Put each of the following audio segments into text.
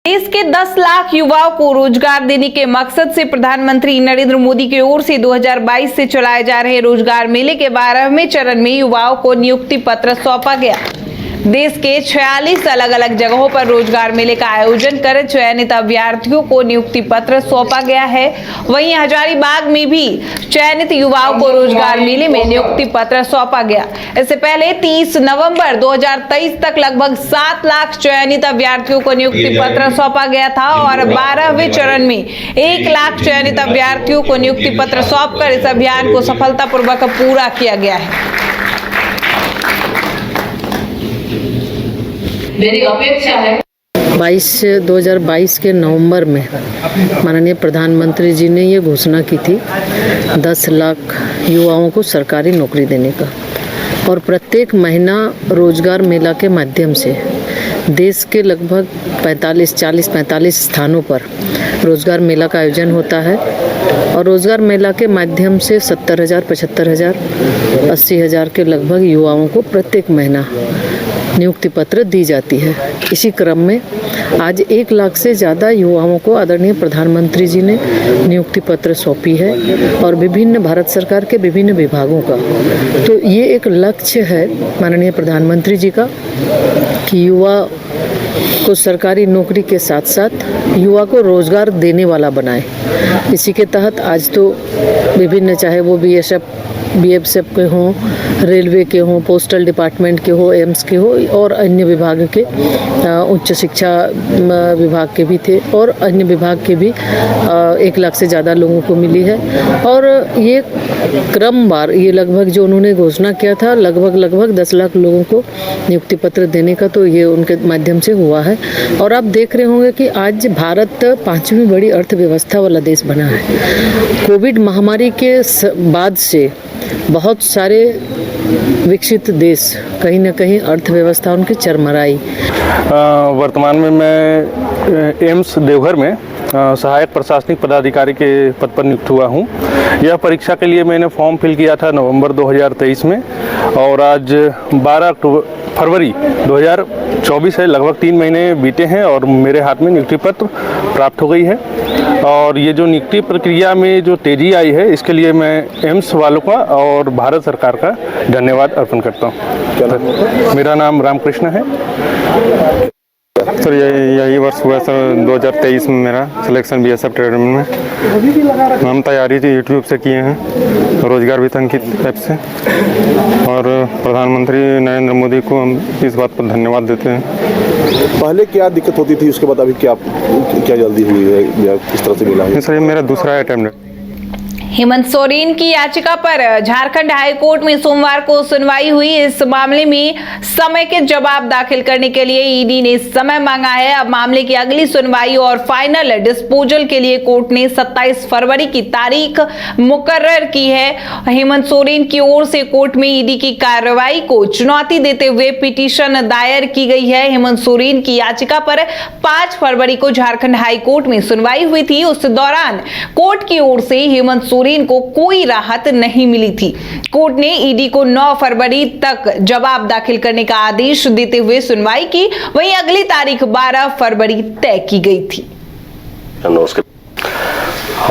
देश के 10 लाख युवाओं को रोजगार देने के मकसद से प्रधानमंत्री नरेंद्र मोदी की ओर से 2022 से चलाए जा रहे रोजगार मेले के 12वें चरण में युवाओं को नियुक्ति पत्र सौंपा गया। देश के 46 अलग अलग जगहों पर रोजगार मेले का आयोजन कर चयनित अभ्यर्थियों को नियुक्ति पत्र सौंपा गया है। वहीं हजारीबाग में भी चयनित युवाओं को रोजगार मेले में नियुक्ति पत्र सौंपा गया। इससे पहले 30 नवंबर 2023 तक लगभग 7 लाख चयनित अभ्यर्थियों को नियुक्ति पत्र सौंपा गया था और 12वें चरण में 1 लाख चयनित अभ्यर्थियों को नियुक्ति पत्र सौंपकर इस अभियान को सफलतापूर्वक पूरा किया गया है। मेरी अपेक्षा है 2022 के नवंबर में माननीय प्रधानमंत्री जी ने ये घोषणा की थी 10 लाख युवाओं को सरकारी नौकरी देने का, और प्रत्येक महीना रोजगार मेला के माध्यम से देश के लगभग 40-45 स्थानों पर रोजगार मेला का आयोजन होता है और रोजगार मेला के माध्यम से 70,000, 75,000, 80,000 के लगभग युवाओं को प्रत्येक महीना नियुक्ति पत्र दी जाती है। इसी क्रम में आज 1 लाख से ज़्यादा युवाओं को आदरणीय प्रधानमंत्री जी ने नियुक्ति पत्र सौंपी है और विभिन्न भारत सरकार के विभिन्न विभागों का। तो ये एक लक्ष्य है माननीय प्रधानमंत्री जी का कि युवा को सरकारी नौकरी के साथ साथ युवा को रोजगार देने वाला बनाए। इसी के तहत आज तो विभिन्न, चाहे वो BSF के हों, रेलवे के हों, पोस्टल डिपार्टमेंट के हो, एम्स के हो और अन्य विभाग के, उच्च शिक्षा विभाग के भी थे और अन्य विभाग के भी 1 लाख से ज़्यादा लोगों को मिली है। और ये क्रमवार ये लगभग जो उन्होंने घोषणा किया था लगभग 10 लाख लोगों को नियुक्ति पत्र देने का, तो ये उनके माध्यम से हुआ है। और आप देख रहे होंगे कि आज भारत 5वीं बड़ी अर्थव्यवस्था वाला देश बना है। कोविड महामारी के बाद से बहुत सारे विकसित देश कहीं ना कहीं अर्थव्यवस्था उनकी चरमराई। वर्तमान में मैं एम्स देवघर में सहायक प्रशासनिक पदाधिकारी के पद पर नियुक्त हुआ हूं। यह परीक्षा के लिए मैंने फॉर्म फिल किया था नवंबर 2023 में और आज 12 फरवरी 2024 है। लगभग 3 महीने बीते हैं और मेरे हाथ में नियुक्ति पत्र प्राप्त हो गई है। और ये जो नियुक्ति प्रक्रिया में जो तेज़ी आई है, इसके लिए मैं एम्स वालों का और भारत सरकार का धन्यवाद अर्पण करता हूँ। मेरा नाम रामकृष्ण है। सर यही वर्ष हुआ सर 2023 में मेरा सिलेक्शन BSF ट्रेडमेंट में। हम तैयारी यूट्यूब से किए हैं, रोजगार वितरण की ऐप से, और प्रधानमंत्री नरेंद्र मोदी को हम इस बात पर धन्यवाद देते हैं। पहले क्या दिक्कत होती थी, उसके बाद अभी क्या जल्दी हुई है या किस तरह से मिला है? सर ये मेरा दूसरा अटेम्प्ट है। हेमंत सोरेन की याचिका पर झारखंड हाई कोर्ट में सोमवार को सुनवाई हुई। इस मामले में समय के जवाब दाखिल करने के लिए ईडी ने समय मांगा है। अब मामले की अगली सुनवाई और फाइनल डिस्पोजल के लिए कोर्ट ने 27 फरवरी की तारीख मुकर्रर की है। हेमंत सोरेन की ओर से कोर्ट में ईडी की कार्रवाई को चुनौती देते हुए पिटीशन दायर की गई है। हेमंत सोरेन की याचिका पर 5 फरवरी को झारखंड हाई कोर्ट में सुनवाई हुई थी। उस दौरान कोर्ट की ओर से हेमंत सोरेन को कोई राहत नहीं मिली थी। कोर्ट ने ईडी को 9 फरवरी तक जवाब दाखिल करने का आदेश देते हुए सुनवाई की। वहीं अगली तारीख 12 फरवरी तय की गई थी। हम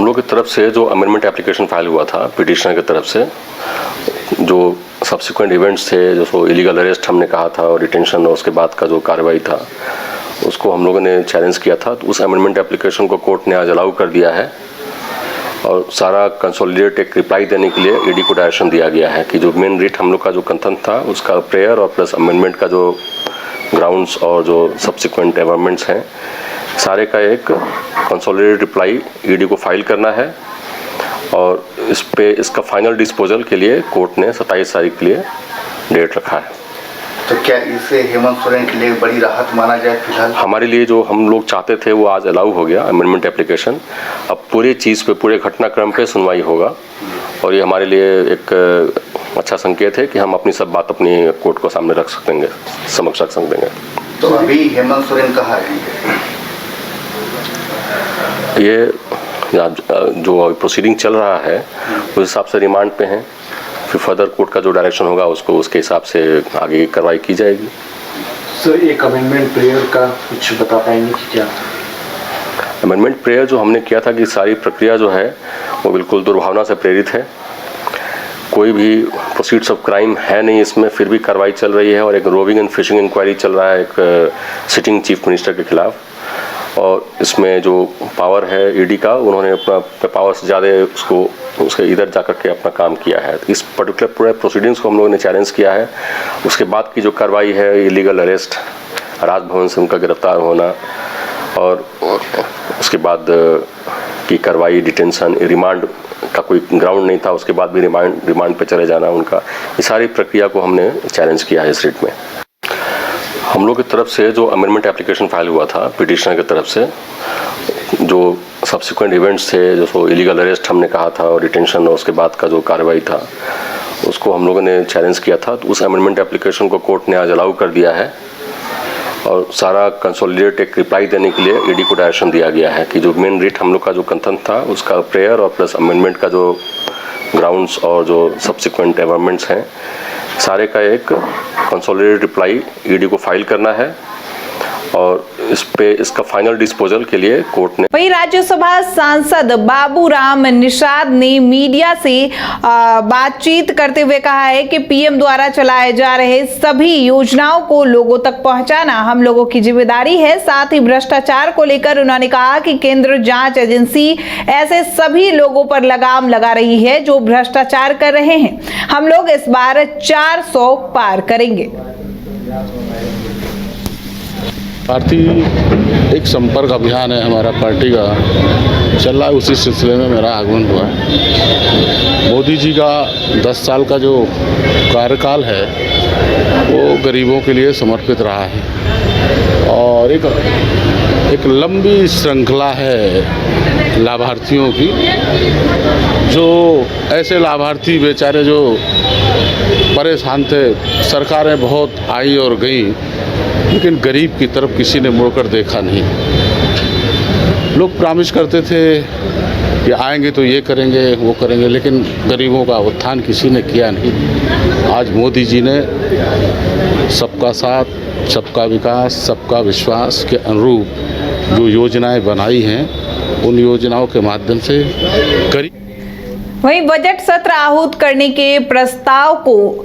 लोग की तरफ से जो अमेंडमेंट एप्लीकेशन फाइल हुआ था पिटिशनर की तरफ से, जो सब्सिक्वेंट इवेंट्स थे, जो इलीगल अरेस्ट हमने कहा था और डिटेंशन और उसके बाद का जो कार्रवाई था, उसको हम लोगों ने चैलेंज किया था। तो उस अमेंडमेंट एप्लीकेशन को कोर्ट ने आज अलाउ कर दिया है और सारा कंसोलिडेट एक रिप्लाई देने के लिए ईडी को डायरेक्शन दिया गया है कि जो मेन रिट हम लोग का जो कंथन था उसका प्रेयर और प्लस अमेंडमेंट का जो ग्राउंड्स और जो सब्सिक्वेंट एमेंडमेंट्स हैं, सारे का एक कंसोलिडेटेड रिप्लाई ईडी को फाइल करना है। और इस पे इसका फाइनल डिस्पोजल के लिए कोर्ट ने 27 तारीख के लिए डेट रखा है। तो क्या इसे हेमंत सोरेन के लिए बड़ी राहत माना जाए? फिलहाल हमारे लिए जो हम लोग चाहते थे वो आज अलाउ हो गया अमेंडमेंट एप्लीकेशन। अब पूरे चीज़ पे, पूरे घटनाक्रम पे सुनवाई होगा और ये हमारे लिए एक अच्छा संकेत है कि हम अपनी सब बात अपनी कोर्ट को सामने रख सकेंगे, समक्ष रख सकेंगे। तो अभी हेमंत सोरेन कहाँ है? ये जो प्रोसीडिंग चल रहा है उस हिसाब से रिमांड पे हैं। फिर फर्दर कोर्ट का जो डायरेक्शन होगा उसको उसके हिसाब से आगे कार्रवाई की जाएगी। सर एक अमेंडमेंट प्रेयर का कुछ बता पाएंगे कि क्या? अमेंडमेंट प्रेयर जो हमने किया था कि सारी प्रक्रिया जो है वो बिल्कुल दुर्भावना से प्रेरित है। कोई भी प्रोसीड्स ऑफ क्राइम है नहीं इसमें, फिर भी कार्रवाई चल रही है और एक रोविंग एंड फिशिंग इंक्वायरी चल रहा है एक सिटिंग चीफ मिनिस्टर के खिलाफ। और इसमें जो पावर है ईडी का, उन्होंने अपना पावर से ज़्यादा उसके इधर जा कर के अपना काम किया है। इस पर्टिकुलर पूरे प्रोसीडिंग्स को हम लोगों ने चैलेंज किया है। उसके बाद की जो कार्रवाई है, इलीगल अरेस्ट, राजभवन से उनका गिरफ्तार होना और उसके बाद की कार्रवाई, डिटेंशन, रिमांड का कोई ग्राउंड नहीं था, उसके बाद भी रिमांड पे चले जाना उनका, ये सारी प्रक्रिया को हमने चैलेंज किया है इस रिट में। हम लोग की तरफ से जो अमेंडमेंट एप्लीकेशन फाइल हुआ था पिटिशनर की तरफ से, जो सब्सिक्वेंट इवेंट्स थे, जो इलीगल अरेस्ट हमने कहा था और डिटेंशन और उसके बाद का जो कार्रवाई था, उसको हम लोगों ने चैलेंज किया था। तो उस अमेंडमेंट एप्लीकेशन को कोर्ट ने आज अलाउ कर दिया है और सारा कंसोलिडेट एक रिप्लाई देने के लिए ईडी को डायरेक्शन दिया गया है कि जो मेन रिट हम लोग का जो कंटेंट था उसका प्रेयर और प्लस अमेंडमेंट का जो ग्राउंड्स और जो सब्सिक्वेंट अमेंडमेंट्स हैं, सारे का एक कंसोलिडेटेड रिप्लाई ईडी को फाइल करना है और इस पे इसका फाइनल डिस्पोजल के लिए कोर्ट ने। वहीं राज्यसभा सांसद बाबूराम निषाद ने मीडिया से बातचीत करते हुए कहा है कि पीएम द्वारा चलाए जा रहे सभी योजनाओं को लोगों तक पहुंचाना हम लोगों की जिम्मेदारी है। साथ ही भ्रष्टाचार को लेकर उन्होंने कहा कि केंद्र जांच एजेंसी ऐसे सभी लोगों पर लगाम लगा रही है जो भ्रष्टाचार कर रहे हैं। हम लोग इस बार 400 पार करेंगे। पार्टी एक संपर्क अभियान है हमारा पार्टी का चल रहा है, उसी सिलसिले में मेरा आगमन हुआ है। मोदी जी का 10 साल का जो कार्यकाल है वो गरीबों के लिए समर्पित रहा है और एक लंबी श्रृंखला है लाभार्थियों की, जो ऐसे लाभार्थी बेचारे जो परेशान थे, सरकारें बहुत आई और गई लेकिन गरीब की तरफ किसी ने मुड़कर देखा नहीं। लोग प्रॉमिस करते थे कि आएंगे तो ये करेंगे वो करेंगे, लेकिन गरीबों का उत्थान किसी ने किया नहीं। आज मोदी जी ने सबका साथ, सबका विकास, सबका विश्वास के अनुरूप जो योजनाएं बनाई हैं, उन योजनाओं के माध्यम से गरीब। वहीं बजट सत्र आहूत करने के प्रस्ताव को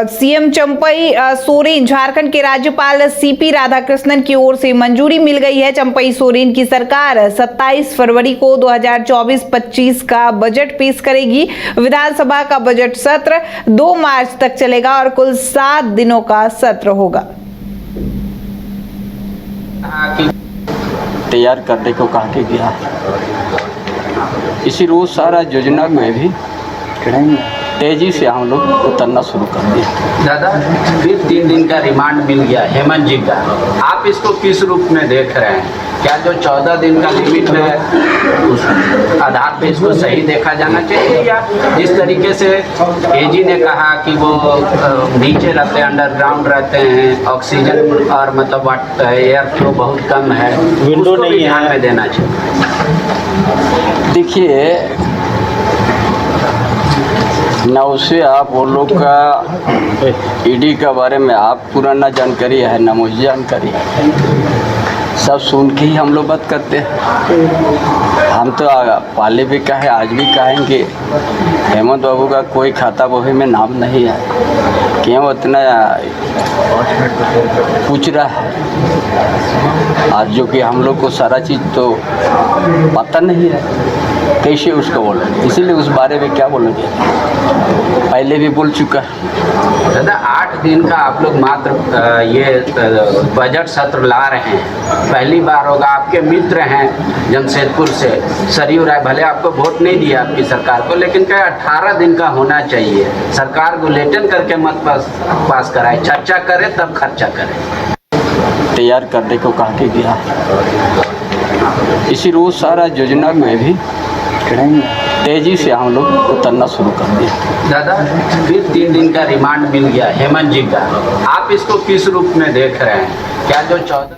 सीएम चंपई सोरेन, झारखंड के राज्यपाल सीपी राधाकृष्णन की ओर से मंजूरी मिल गई है। चंपई सोरेन की सरकार 27 फरवरी को 2024-25 का बजट पेश करेगी। विधानसभा का बजट सत्र 2 मार्च तक चलेगा और कुल 7 दिनों का सत्र होगा। तैयार करने को कहा के गया है, इसी रोज सारा योजना में भी तेजी से हम लोग उतरना शुरू कर दिए। दादा, फिर 3 दिन का रिमांड मिल गया हेमंत जी का, आप इसको किस रूप में देख रहे हैं? क्या जो 14 दिन का लिमिट है उस आधार पे इसको सही देखा जाना चाहिए, या जिस तरीके से एजी ने कहा कि वो नीचे रहते हैं, अंडरग्राउंड रहते हैं, ऑक्सीजन और मतलब एयर फ्लो बहुत कम है, विंडो नहीं ध्यान में देना चाहिए? देखिए, न उससे आप वो लोग का ईडी के बारे में आप पुराना जानकारी है, न मुझे जानकारी है। सब सुन के ही हम लोग बात करते हैं। हम तो पहले भी कहे, आज भी कहेंगे, हेमंत बाबू का कोई खाता बही में नाम नहीं है। क्यों इतना पूछ रहा है? आज जो कि हम लोग को सारा चीज़ तो पता नहीं है, कैसे उसको बोलेंगे? इसीलिए उस बारे में क्या बोलेंगे, पहले भी बोल चुका है। दादा, 8 दिन का आप लोग मात्र ये बजट सत्र ला रहे हैं, पहली बार होगा। आपके मित्र हैं जमशेदपुर से सरयू राय, भले आपको वोट नहीं दिया आपकी सरकार को, लेकिन क्या 18 दिन का होना चाहिए? सरकार को लेटन करके मत पास कराए, चर्चा करे तब खर्चा करे। तैयार करने को कहा के गया है, इसी रोज सारा योजना में भी तेजी से हम लोग उतरना शुरू कर दिए। दादा, फिर 3 दिन का रिमांड मिल गया हेमंत जी का, आप इसको किस रूप में देख रहे हैं? क्या जो 14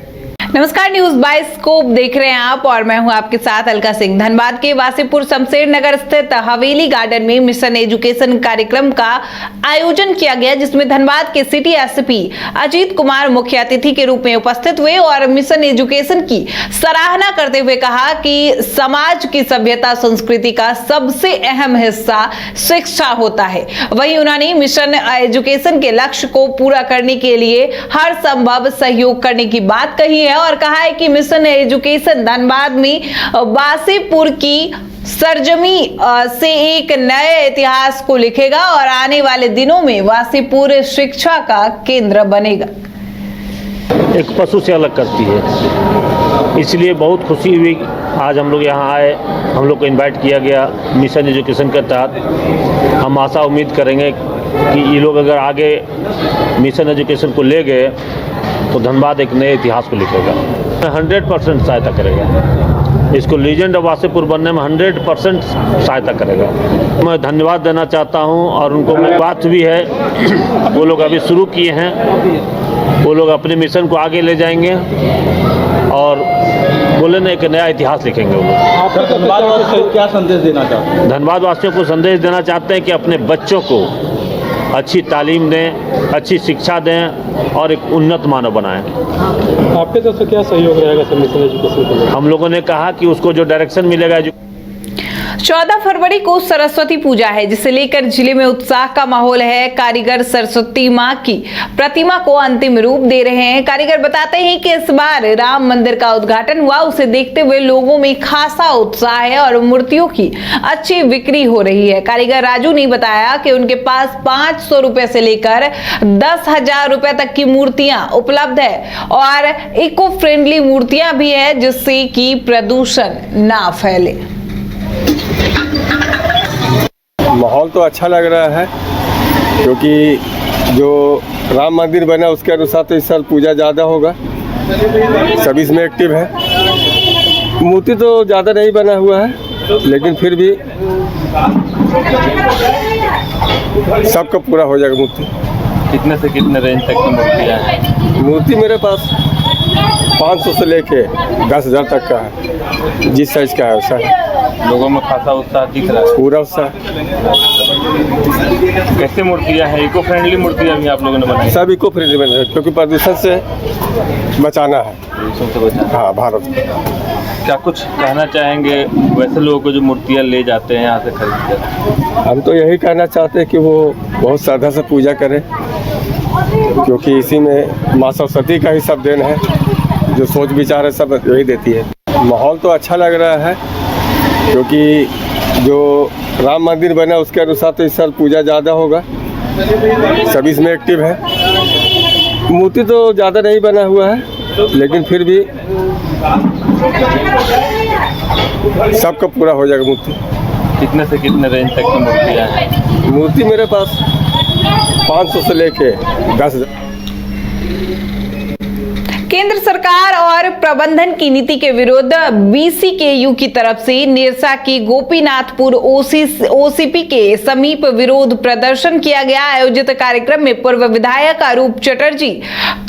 नमस्कार, न्यूज बाइस्कोप देख रहे हैं आप और मैं हूं आपके साथ अलका सिंह। धनबाद के वासीपुर शमशेर नगर स्थित हवेली गार्डन में मिशन एजुकेशन कार्यक्रम का आयोजन किया गया, जिसमें धनबाद के सिटी एसपी अजीत कुमार मुख्य अतिथि के रूप में उपस्थित हुए और मिशन एजुकेशन की सराहना करते हुए कहा कि समाज की सभ्यता संस्कृति का सबसे अहम हिस्सा शिक्षा होता है। वहीं उन्होंने मिशन एजुकेशन के लक्ष्य को पूरा करने के लिए हर संभव सहयोग करने की बात कही है और कहा है कि मिशन एजुकेशन धनबाद में वासीपुर की सरजमी से एक नए इतिहास को लिखेगा और आने वाले दिनों में वासीपुर शिक्षा का केंद्र बनेगा। एक पशु से अलग करती है, इसलिए बहुत खुशी हुई आज हम लोग यहाँ आए। हम लोग को इनवाइट किया गया मिशन एजुकेशन के तहत। हम आशा उम्मीद करेंगे कि ये लोग अगर आगे मिशन एजुकेशन को ले गए तो धनबाद एक नए इतिहास को लिखेगा। 100% सहायता करेगा, इसको लीजेंड ऑफ वासीपुर बनने में 100% सहायता करेगा। मैं धन्यवाद देना चाहता हूं और उनको बात भी है, वो लोग अभी शुरू किए हैं, वो लोग अपने मिशन को आगे ले जाएंगे और बोले ना एक नया इतिहास लिखेंगे। वो लोग धनबाद वासियों को क्या संदेश देना चाहते हैं? धनबाद वासियों को संदेश देना चाहते हैं कि अपने बच्चों को अच्छी तालीम दें, अच्छी शिक्षा दें और एक उन्नत मानव बनाएं। आपके तरफ से क्या सहयोग रहेगा सर मिशन एजुकेशन के लिए? हम लोगों ने कहा कि उसको जो डायरेक्शन मिलेगा 14 फरवरी को सरस्वती पूजा है, जिसे लेकर जिले में उत्साह का माहौल है। कारीगर सरस्वती मां की प्रतिमा को अंतिम रूप दे रहे हैं। कारीगर बताते हैं कि इस बार राम मंदिर का उद्घाटन हुआ, उसे देखते हुए लोगों में खासा उत्साह है और मूर्तियों की अच्छी बिक्री हो रही है। कारीगर राजू ने बताया कि उनके पास 500 रुपए से लेकर 10,000 रुपए तक की मूर्तियां उपलब्ध है और इको फ्रेंडली मूर्तियां भी है, जिससे कि प्रदूषण ना फैले। माहौल तो अच्छा लग रहा है क्योंकि जो राम मंदिर बना उसके अनुसार तो इस साल पूजा ज़्यादा होगा, सभी इसमें एक्टिव है। मूर्ति तो ज़्यादा नहीं बना हुआ है लेकिन फिर भी सबका पूरा हो जाएगा मूर्ति। कितने से कितने रेंज तक की मूर्तियाँ हैं? मूर्ति मेरे पास 500 से लेके 10,000 तक का है, जिस साइज का है वैसा है। लोगों में खासा उत्साह दिख रहा है। पूरा उत्साह। कैसे मूर्तियाँ हैं? इको फ्रेंडली मूर्तियाँ भी आप लोगों ने बनाई? सब इको फ्रेंडली बने हैं क्योंकि प्रदूषण से बचाना है। प्रदूषण से बचाना। हाँ, भारत को। क्या कुछ कहना चाहेंगे वैसे लोगों को जो मूर्तियाँ ले जाते हैं यहाँ से खरीद कर? हम तो यही कहना चाहते हैं कि वो बहुत श्रद्धा से पूजा करें क्योंकि इसी में माँ सरस्वती का ही सब देन है, जो सोच विचार है सब यही देती है। माहौल तो अच्छा लग रहा है क्योंकि जो राम मंदिर बना उसके अनुसार तो इस साल पूजा ज़्यादा होगा, सभी इसमें एक्टिव है। मूर्ति तो ज़्यादा नहीं बना हुआ है लेकिन फिर भी सबका पूरा हो जाएगा मूर्ति। कितने से कितने रेंज तक की मूर्तियाँ हैं? मूर्ति मेरे पास 500 से लेके 10,000। केंद्र सरकार और प्रबंधन की नीति के विरुद्ध बीसीकेयू की तरफ से निरसा की गोपीनाथपुर ओसीपी के समीप विरोध प्रदर्शन किया गया। आयोजित कार्यक्रम में पूर्व विधायक अरूप चटर्जी,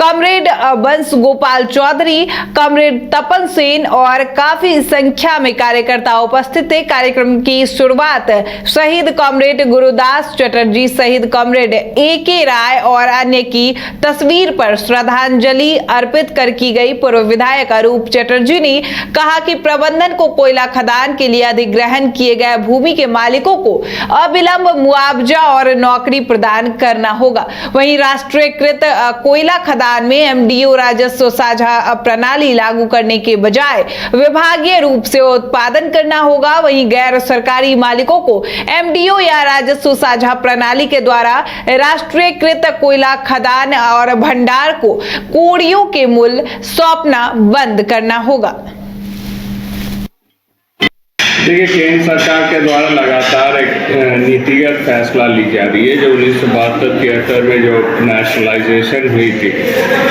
कॉमरेड बंस गोपाल चौधरी, कॉमरेड तपन सेन और काफी संख्या में कार्यकर्ता उपस्थित थे। कार्यक्रम की शुरुआत शहीद कॉमरेड गुरुदास चटर्जी, शहीद कॉमरेड AK राय और अन्य की तस्वीर पर श्रद्धांजलि अर्पित कर की गई। पूर्व विधायक अरूप चटर्जी ने कहा कि प्रबंधन को कोयला खदान के लिए अधिग्रहण किए गए भूमि के मालिकों को अविलंब मुआवजा और नौकरी प्रदान करना होगा। वहीं राष्ट्रीयकृत कोयला खदान में MDO राजस्व साझा प्रणाली लागू करने के बजाय विभागीय रूप से उत्पादन करना होगा। वहीं गैर सरकारी मालिकों को MDO या राजस्व साझा प्रणाली के द्वारा राष्ट्रीयकृत कोयला खदान और भंडार को कोड़ियों के मूल्य सौंपना बंद करना होगा। देखिए, केंद्र सरकार के द्वारा लगातार एक नीतिगत फैसला ली जा रही है। जो 1972-73 में जो नेशनलाइजेशन हुई थी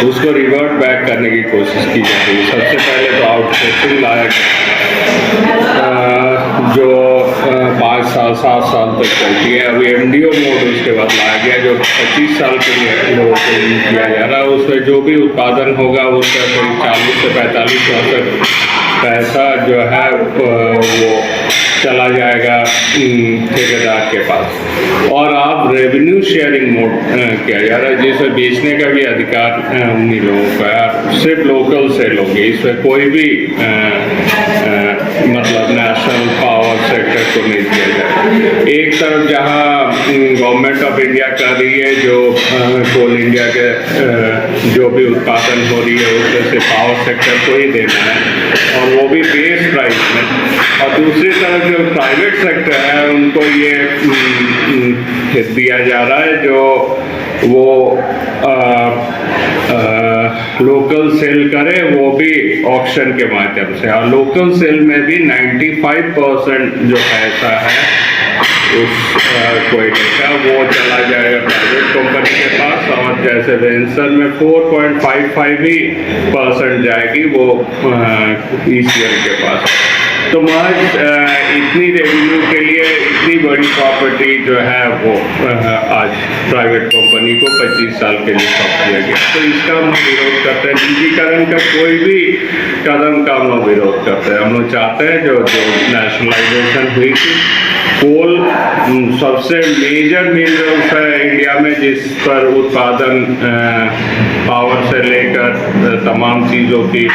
उसको रिवर्ट बैक करने की कोशिश की जा रही है। सबसे पहले तो आउटसोर्सिंग लाया जो 5 साल 7 साल तक चलती है। अभी MDO मोड उसके बाद लाया गया जो 25 साल के लिए लोगों को यूज किया जा रहा है। उसमें जो भी उत्पादन होगा उसका करीब 40 से 45 तक पैसा जो है वो चला जाएगा ठेकेदार के पास। और आप रेवेन्यू शेयरिंग मोड किया जा रहा है जिसमें बेचने का भी अधिकार उन्हीं लोगों का है, सिर्फ लोकल सेल होगी। इसमें कोई भी मतलब नेशनल पावर सेक्टर को नहीं दिया जाए। एक तरफ जहां गवर्नमेंट ऑफ इंडिया कर रही है जो कोल इंडिया के जो भी उत्पादन हो रही है उसमें से पावर सेक्टर को ही देना है और वो भी बेस प्राइस में, और दूसरी तरफ जो प्राइवेट सेक्टर है उनको ये दिया जा रहा है जो वो लोकल सेल करे, वो भी ऑक्शन के माध्यम से। और लोकल सेल में भी 95% जो पैसा है उस कोयले का वो चला जाएगा प्राइवेट कंपनी के पास, और जैसे वेंचर में 4.55% जाएगी वो ECL के पास। तो महज इतनी रेवेन्यू के लिए इतनी बड़ी प्रॉपर्टी जो है वो आज प्राइवेट कंपनी को 25 साल के लिए सौंप दिया गया। तो इसका हम विरोध करते हैं। निजीकरण का कोई भी कदम का हम लोग विरोध करते हैं। हम लोग चाहते हैं जो नेशनलाइजेशन हुई थी, कोल सबसे मेजर मिनरल्स है इंडिया में जिस पर उत्पादन पावर से लेकर तमाम चीज़ों की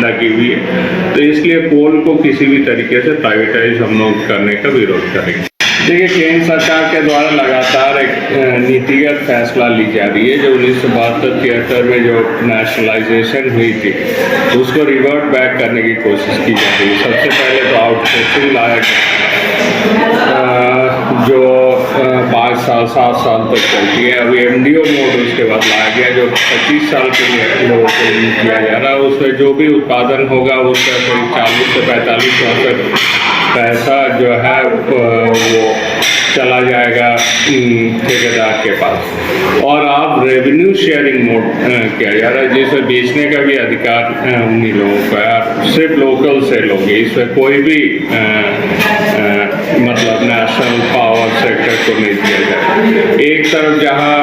लगी हुई है। तो इसलिए कोल को किसी भी तरीके से प्राइवेटाइज हम लोग करने का विरोध करेंगे। देखिए, केंद्र सरकार के द्वारा लगातार एक नीतिगत फैसला ली जा रही है। जो 1972-73 में जो नेशनलाइजेशन हुई थी उसको रिवर्ट बैक करने की कोशिश की जा रही है। सबसे पहले तो आउटसोर्सिंग लाया जो 5 साल 7 साल तक चलती है। अभी MDO मोड उसके बाद लाया गया जो 25 साल के लिए लोगों को यूज किया जा रहा है। उसमें जो भी उत्पादन होगा उसका करीब 40 से 45 तक पैसा जो है वो चला जाएगा ठेकेदार के पास। और आप रेवेन्यू शेयरिंग मोड किया जा रहा है जिसमें बेचने का भी अधिकार उन्हीं लोगों का है, सिर्फ लोकल सेल होगी। इसमें कोई भी मतलब नेशनल पावर सेक्टर को नहीं दिया जाए। एक तरफ जहां